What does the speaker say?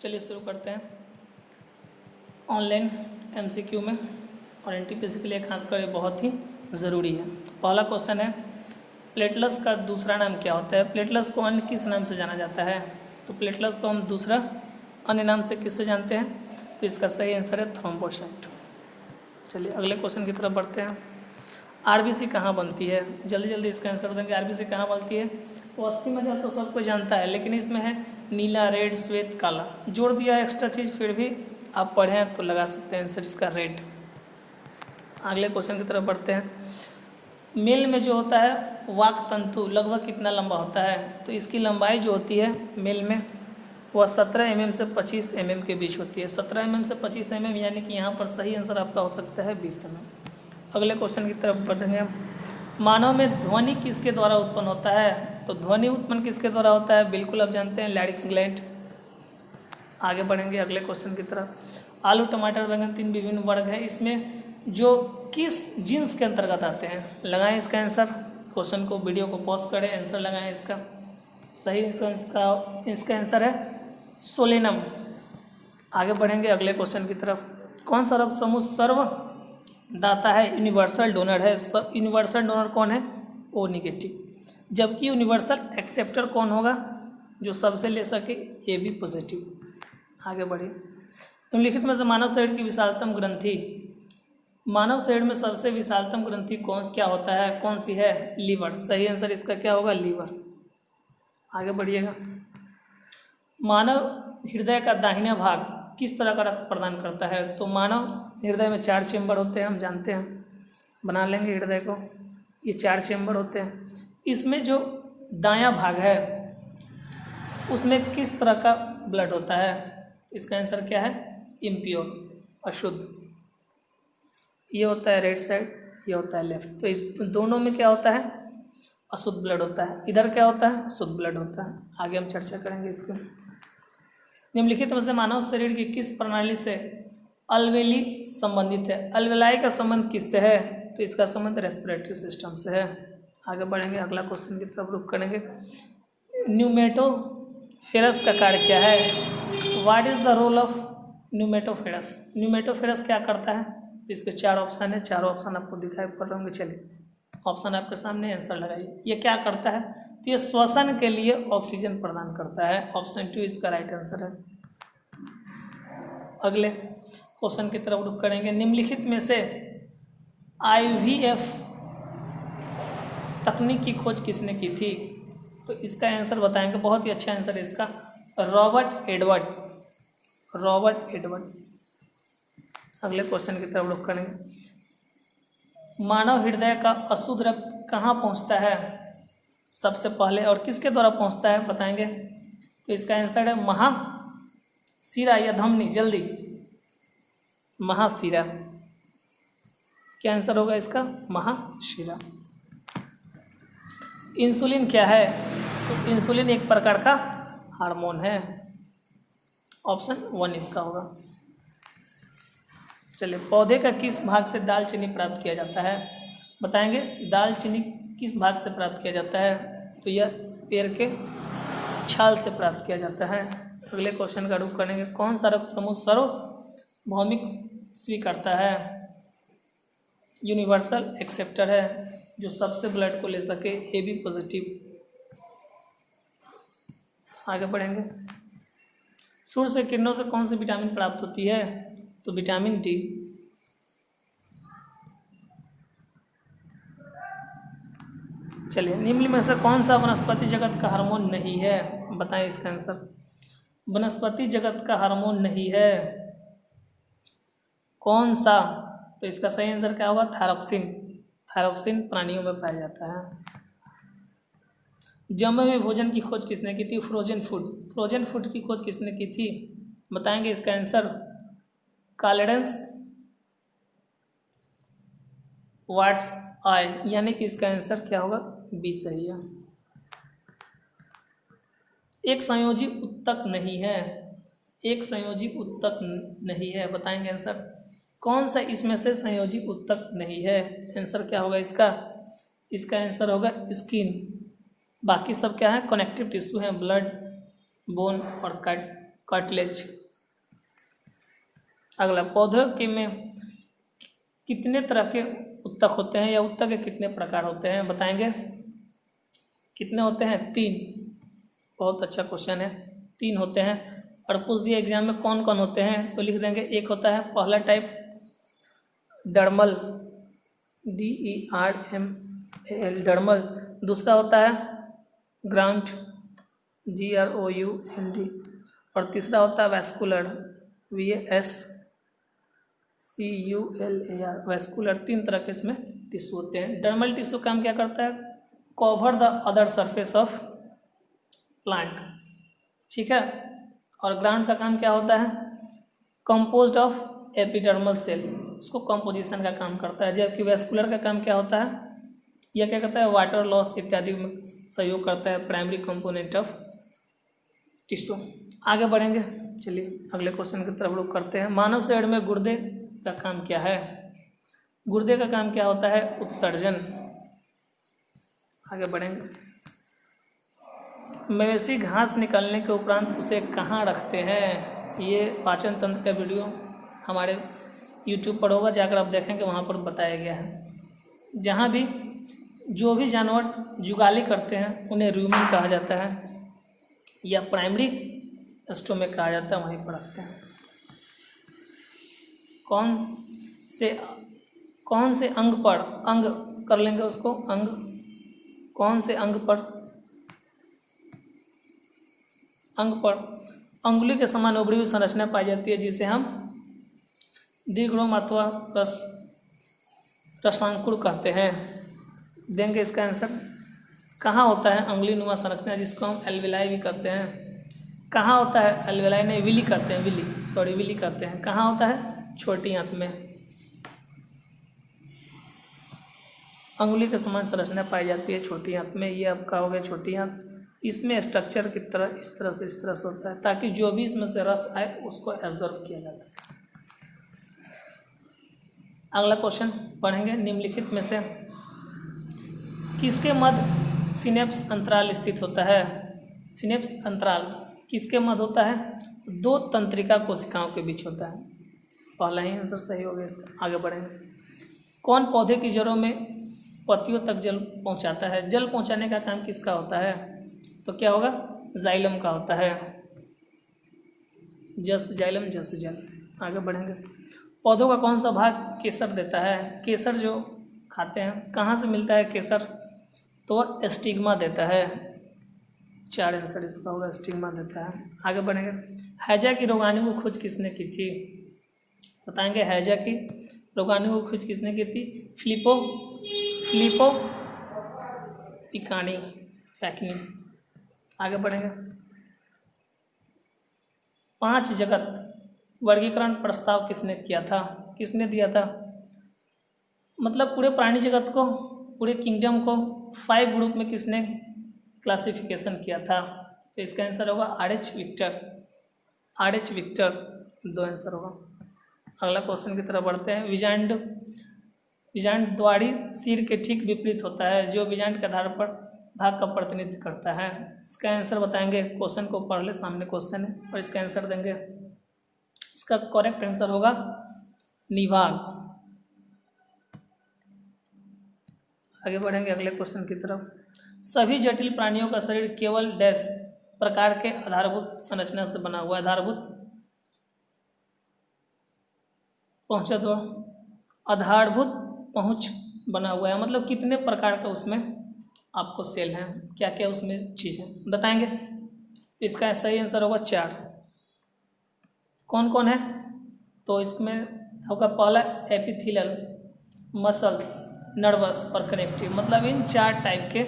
चलिए शुरू करते हैं ऑनलाइन एमसीक्यू में, और एनटीपीसी के लिए खासकर ये बहुत ही ज़रूरी है। पहला क्वेश्चन है, प्लेटलेट्स का दूसरा नाम क्या होता है? प्लेटलेट्स को अन्य किस नाम से जाना जाता है? तो प्लेटलेट्स को हम दूसरा अन्य नाम से किससे जानते हैं? तो इसका सही आंसर है थ्रोम्बोसाइट। चलिए अगले क्वेश्चन की तरफ बढ़ते हैं। आरबीसी कहाँ बनती है? जल्दी जल्दी इसका आंसर देंगे। आरबीसी कहाँ बनती है? तो अस्थि मज्जा तो सब कोई जानता है, लेकिन इसमें है नीला, रेड, श्वेत, काला। जोड़ दिया एक्स्ट्रा चीज़, फिर भी आप पढ़ें तो लगा सकते हैं आंसर इसका रेड। अगले क्वेश्चन की तरफ बढ़ते हैं। मेल में जो होता है वाक तंतु लगभग कितना लंबा होता है? तो इसकी लंबाई जो होती है मेल में वह 17 mm से 25 mm के बीच होती है। 17 mm से 25 mm, यानी कि यहाँ पर सही आंसर आपका हो सकता है 20 mm। अगले क्वेश्चन की तरफ बढ़ेंगे। मानव में ध्वनि किसके द्वारा उत्पन्न होता है? तो ध्वनि उत्पन्न किसके द्वारा होता है? बिल्कुल आप जानते हैं, लैरिक्स ग्लैंड। आगे बढ़ेंगे अगले क्वेश्चन की तरफ। आलू, टमाटर, बैंगन 3 विभिन्न वर्ग है, इसमें जो किस जीन्स के अंतर्गत आते हैं? लगाएं इसका आंसर। क्वेश्चन को, वीडियो को पॉज करें, आंसर लगाएं इसका। सही इसका आंसर है सोलेनम। आगे बढ़ेंगे अगले क्वेश्चन की तरफ। कौन सा रक्त समूह सर्वदाता है? यूनिवर्सल डोनर है। यूनिवर्सल डोनर कौन है? O negative. जबकि यूनिवर्सल एक्सेप्टर कौन होगा? जो सबसे ले सके, ए बी पॉजिटिव। आगे बढ़िए। निम्नलिखित में से मानव शरीर की विशालतम ग्रंथि, मानव शरीर में सबसे विशालतम ग्रंथि क्या होता है? कौन सी है? लीवर। सही आंसर इसका क्या होगा? लीवर। आगे बढ़िएगा। मानव हृदय का दाहिना भाग किस तरह का रक्त प्रदान करता है? तो मानव हृदय में 4 चेम्बर होते हैं, हम जानते हैं, बना लेंगे हृदय को। ये 4 चेम्बर होते हैं। इसमें जो दायां भाग है उसमें किस तरह का ब्लड होता है? तो इसका आंसर क्या है? इम्प्योर, अशुद्ध। ये होता है राइट साइड, ये होता है लेफ्ट। तो दोनों में क्या होता है? अशुद्ध ब्लड होता है। इधर क्या होता है? शुद्ध ब्लड होता है। आगे हम चर्चा करेंगे इसके। निम्नलिखित में से मानव शरीर की किस प्रणाली से अलवेली संबंधित है? अलवेलाई का संबंध किससे है? तो इसका संबंध रेस्पिरेटरी सिस्टम से है। आगे बढ़ेंगे अगला क्वेश्चन की तरफ रुख करेंगे। न्यूमेटोफेरस का कार्य क्या है? What is the role of pneumatophores? Pneumatophores क्या करता है? तो इसके 4 ऑप्शन है, 4 ऑप्शन आपको दिखाई पड़ रहे होंगे। चलिए ऑप्शन आपके सामने, आंसर लगाइए। ये क्या करता है? तो ये श्वसन के लिए ऑक्सीजन प्रदान करता है। ऑप्शन 2 इसका राइट आंसर है। अगले क्वेश्चन की तरफ रुख करेंगे। निम्नलिखित में से IVF तकनीक की खोज किसने की थी? तो इसका आंसर बताएंगे। बहुत ही अच्छा आंसर है इसका, रॉबर्ट एडवर्ड। Robert Edward. अगले क्वेश्चन की तरफ रुख करेंगे। मानव हृदय का अशुद्ध रक्त कहाँ पहुँचता है सबसे पहले, और किसके द्वारा पहुँचता है? बताएंगे। तो इसका आंसर है महाशिरा या धमनी। जल्दी, महाशिरा। क्या आंसर होगा इसका? महाशिरा। इंसुलिन क्या है? तो इंसुलिन एक प्रकार का हार्मोन है। ऑप्शन 1 इसका होगा। चलिए, पौधे का किस भाग से दालचीनी प्राप्त किया जाता है? बताएंगे। दालचीनी किस भाग से प्राप्त किया जाता है? तो यह पेड़ के छाल से प्राप्त किया जाता है। अगले क्वेश्चन का रुख करेंगे। कौन सा रक्त समूह सार्वभौमिक स्वीकारता है? यूनिवर्सल एक्सेप्टर है, जो सबसे ब्लड को ले सके, ए बी पॉजिटिव। आगे बढ़ेंगे। सूर्य से किरणों से कौन सी विटामिन प्राप्त होती है? तो विटामिन डी। चलिए, निम्न में से कौन सा वनस्पति जगत का हार्मोन नहीं है? बताएं इसका आंसर। वनस्पति जगत का हार्मोन नहीं है कौन सा? तो इसका सही आंसर क्या होगा? थायरोक्सिन। थायरोक्सिन प्राणियों में पाया जाता है। जमे हुए भोजन की खोज किसने की थी? Frozen food. फ्रोजन फूड की खोज किसने की थी? बताएंगे इसका आंसर। कार्लेडेंस वाट्स आई, यानी कि इसका आंसर क्या होगा? बी सही है। एक संयोजी उत्तक नहीं है। एक संयोजी उत्तक नहीं है, बताएंगे आंसर। कौन सा इसमें से संयोजी उत्तक नहीं है? आंसर क्या होगा इसका? इसका आंसर होगा स्किन। बाकी सब क्या है? कनेक्टिव टिश्यू हैं, ब्लड, बोन और कट। कार्टिलेज। अगला, पौधों के में कितने तरह के उत्तक होते हैं या उत्तक के कितने प्रकार होते हैं, बताएंगे? कितने होते हैं? 3। बहुत अच्छा क्वेश्चन है, 3 होते हैं। और पूछ दिया एग्जाम में कौन कौन होते हैं, तो लिख देंगे। एक होता है पहला टाइप डर्मल, DERMAL डर्मल। दूसरा होता है ग्राउंड, GROUND। और तीसरा होता है वैस्कुलर, VASCULAR, वैस्कुलर। 3 तरह के इसमें टिश्यू होते हैं। डर्मल टिश्यू काम क्या करता है? Cover the other surface of plant, ठीक है। और ग्राउंड का काम क्या होता है? कंपोज्ड ऑफ एपिडर्मल सेल, उसको कंपोजिशन का काम करता है। जबकि वैस्कुलर का काम क्या होता है? यह क्या करता है? वाटर लॉस इत्यादि में सहयोग करता है, प्राइमरी कंपोनेंट ऑफ टिश्यू। आगे बढ़ेंगे, चलिए अगले क्वेश्चन की तरफ रुख करते हैं। मानव शरीर में गुर्दे का काम क्या है? गुर्दे का काम क्या होता है? उत्सर्जन। आगे बढ़ेंगे। मवेशी घास निकालने के उपरांत उसे कहाँ रखते हैं? ये पाचन तंत्र का वीडियो हमारे YouTube पर होगा, जाकर आप देखेंगे, वहाँ पर बताया गया है। जहाँ भी जो भी जानवर जुगाली करते हैं उन्हें रूमिन कहा जाता है या प्राइमरी स्टोमेक कहा जाता है, वहीं पर रखते हैं। कौन से अंग पर, अंग कर लेंगे उसको, अंग, कौन से अंग पर अंगुली के समान उभरी हुई संरचना पाई जाती है, जिसे हम दीर्घरोम अथवा रसांकुर कहते हैं? देंगे इसका आंसर। कहाँ होता है अंगुली नुमा संरचना, जिसको हम एल्वेलाई भी कहते हैं? कहाँ होता है? एल्वेलाई नहीं, विली कहते हैं, विली कहते हैं। कहाँ होता है? छोटी आंत में। अंगुली के समान संरचना पाई जाती है छोटी आंत में। ये आपका हो गया छोटी आंत। इसमें स्ट्रक्चर की तरह इस तरह से होता है, ताकि जो भी इसमें से रस आए उसको एब्जॉर्ब किया जा सके। अगला क्वेश्चन पढ़ेंगे। निम्नलिखित में से किसके मध्य सिनेप्स अंतराल स्थित होता है? सिनेप्स अंतराल किसके मध्य होता है? 2 तंत्रिका कोशिकाओं के बीच होता है। पहला ही आंसर सही हो गया इसका। आगे बढ़ेंगे। कौन पौधे की जड़ों में पत्तियों तक जल पहुंचाता है? जल पहुंचाने का काम किसका होता है? तो क्या होगा? जाइलम का होता है। जाइलम जस जल। आगे बढ़ेंगे। पौधों का कौन सा भाग केसर देता है? केसर जो खाते हैं, कहाँ से मिलता है केसर? तो वह स्टिग्मा देता है। 4 आंसर इसका होगा, स्टिग्मा देता है। आगे बढ़ेंगे। हैजा की रोगाणु की खोज किसने की थी? बताएंगे। हैजा की रोगाणु की खोज किसने की थी? फिलिपो पैकिनी। आगे बढ़ेंगे। 5 जगत वर्गीकरण प्रस्ताव किसने किया था? किसने दिया था? मतलब पूरे प्राणी जगत को, पूरे किंगडम को 5 ग्रुप में किसने क्लासिफिकेशन किया था? तो इसका आंसर होगा RH विक्टर। 2 आंसर होगा। अगला क्वेश्चन की तरफ बढ़ते हैं। बीजांड द्वारी सिर के ठीक विपरीत होता है, जो बीजांड के आधार पर भाग का प्रतिनिधित्व करता है। इसका आंसर बताएंगे। क्वेश्चन को पढ़ ले, सामने क्वेश्चन है और इसका आंसर देंगे। इसका करेक्ट आंसर होगा निभाग। आगे बढ़ेंगे अगले क्वेश्चन की तरफ। सभी जटिल प्राणियों का शरीर केवल डैश प्रकार के आधारभूत संरचना से बना हुआ है। आधारभूत पहुंच बना हुआ है, मतलब कितने प्रकार का उसमें आपको सेल हैं, क्या क्या उसमें चीज़ें बताएंगे। इसका सही आंसर होगा 4। कौन कौन है? तो इसमें होगा पहला एपिथेलियल, मसल्स, नर्वस और कनेक्टिव। मतलब इन 4 टाइप के